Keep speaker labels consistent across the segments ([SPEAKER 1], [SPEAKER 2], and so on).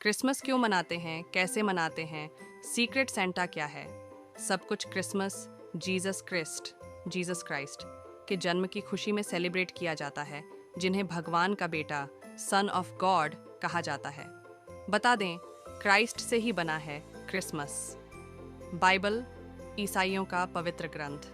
[SPEAKER 1] Christmas क्यों मनाते हैं, कैसे मनाते हैं, सीक्रेट सेंटा क्या है, सब कुछ क्रिसमस जीसस क्राइस्ट के जन्म की खुशी में सेलिब्रेट किया जाता है, जिन्हें भगवान का बेटा सन ऑफ गॉड कहा जाता है। बता दें, क्राइस्ट से ही बना है क्रिसमस। बाइबल, ईसाइयों का पवित्र ग्रंथ,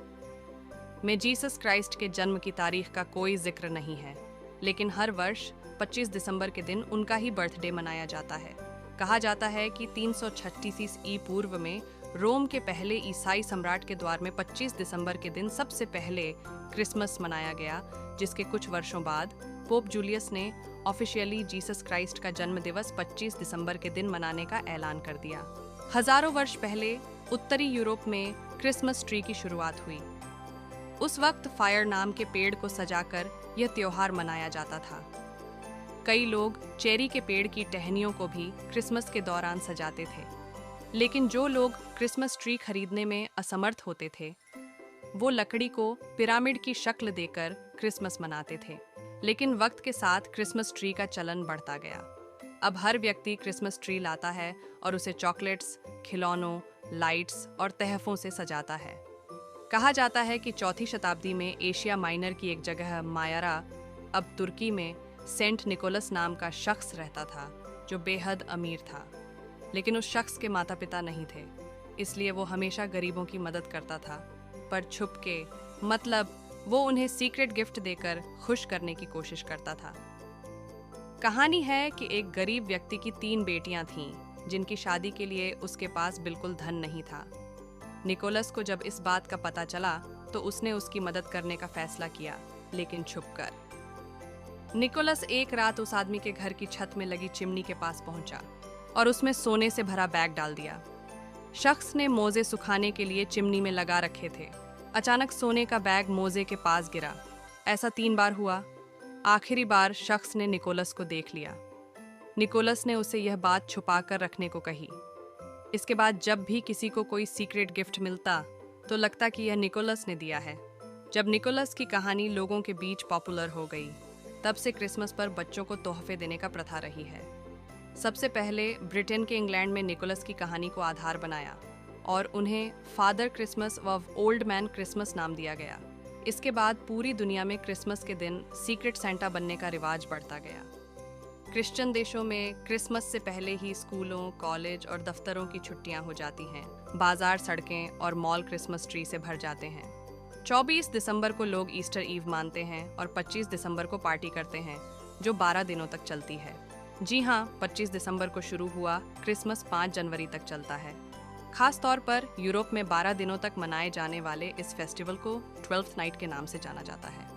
[SPEAKER 1] में जीसस क्राइस्ट के जन्म की तारीख का कोई जिक्र नहीं है, लेकिन हर वर्ष 25 दिसंबर के दिन उनका ही बर्थडे मनाया जाता है। कहा जाता है कि 336 ईसा पूर्व में रोम के पहले ईसाई सम्राट के द्वार में 25 दिसंबर के दिन सबसे पहले क्रिसमस मनाया गया, जिसके कुछ वर्षों बाद पोप जूलियस ने ऑफिशियली जीसस क्राइस्ट का जन्म दिवस 25 दिसंबर के दिन मनाने का ऐलान कर दिया। हजारों वर्ष पहले उत्तरी यूरोप में क्रिसमस ट्री की शुरुआत हुई। उस वक्त फायर नाम के पेड़ को सजाकर यह त्योहार मनाया जाता था। कई लोग चेरी के पेड़ की टहनियों को भी क्रिसमस के दौरान सजाते थे, लेकिन जो लोग क्रिसमस ट्री खरीदने में असमर्थ होते थे, वो लकड़ी को पिरामिड की शक्ल देकर क्रिसमस मनाते थे। लेकिन वक्त के साथ क्रिसमस ट्री का चलन बढ़ता गया। अब हर व्यक्ति क्रिसमस ट्री लाता है और उसे चॉकलेट्स, खिलौनों, लाइट्स और तहफों से सजाता है। कहा जाता है कि 4वीं शताब्दी में एशिया माइनर की एक जगह मायारा, अब तुर्की में, सेंट निकोलस नाम का शख्स रहता था, जो बेहद अमीर था। लेकिन उस शख्स के माता पिता नहीं थे, इसलिए वो हमेशा गरीबों की मदद करता था, पर छुप के, मतलब वो उन्हें सीक्रेट गिफ्ट देकर खुश करने की कोशिश करता था। कहानी है कि एक गरीब व्यक्ति की 3 बेटियां थीं, जिनकी शादी के लिए उसके पास बिल्कुल धन नहीं था। निकोलस को जब इस बात का पता चला तो उसने उसकी मदद करने का फैसला किया, लेकिन छुपकर। निकोलस एक रात उस आदमी के घर की छत में लगी चिमनी के पास पहुंचा और उसमें सोने से भरा बैग डाल दिया। शख्स ने मोजे सुखाने के लिए चिमनी में लगा रखे थे। अचानक सोने का बैग मोजे के पास गिरा। ऐसा 3 बार हुआ। आखिरी बार शख्स ने निकोलस को देख लिया। निकोलस ने उसे यह बात छुपा कर रखने को कही। इसके बाद जब भी किसी को कोई सीक्रेट गिफ्ट मिलता तो लगता कि यह निकोलस ने दिया है। जब निकोलस की कहानी लोगों के बीच पॉपुलर हो गई, तब से क्रिसमस पर बच्चों को तोहफे देने का प्रथा रही है। सबसे पहले ब्रिटेन के इंग्लैंड में निकोलस की कहानी को आधार बनाया और उन्हें फादर क्रिसमस व ओल्ड मैन क्रिसमस नाम दिया गया। इसके बाद पूरी दुनिया में क्रिसमस के दिन सीक्रेट सेंटा बनने का रिवाज बढ़ता गया। क्रिश्चियन देशों में क्रिसमस से पहले ही स्कूलों, कॉलेज और दफ्तरों की छुट्टियां हो जाती हैं। बाजार, सड़कें और मॉल क्रिसमस ट्री से भर जाते हैं। 24 दिसंबर को लोग ईस्टर ईव मानते हैं और 25 दिसंबर को पार्टी करते हैं, जो 12 दिनों तक चलती है। जी हाँ, 25 दिसंबर को शुरू हुआ क्रिसमस 5 जनवरी तक चलता है। खास तौर पर यूरोप में 12 दिनों तक मनाए जाने वाले इस फेस्टिवल को 12th नाइट के नाम से जाना जाता है।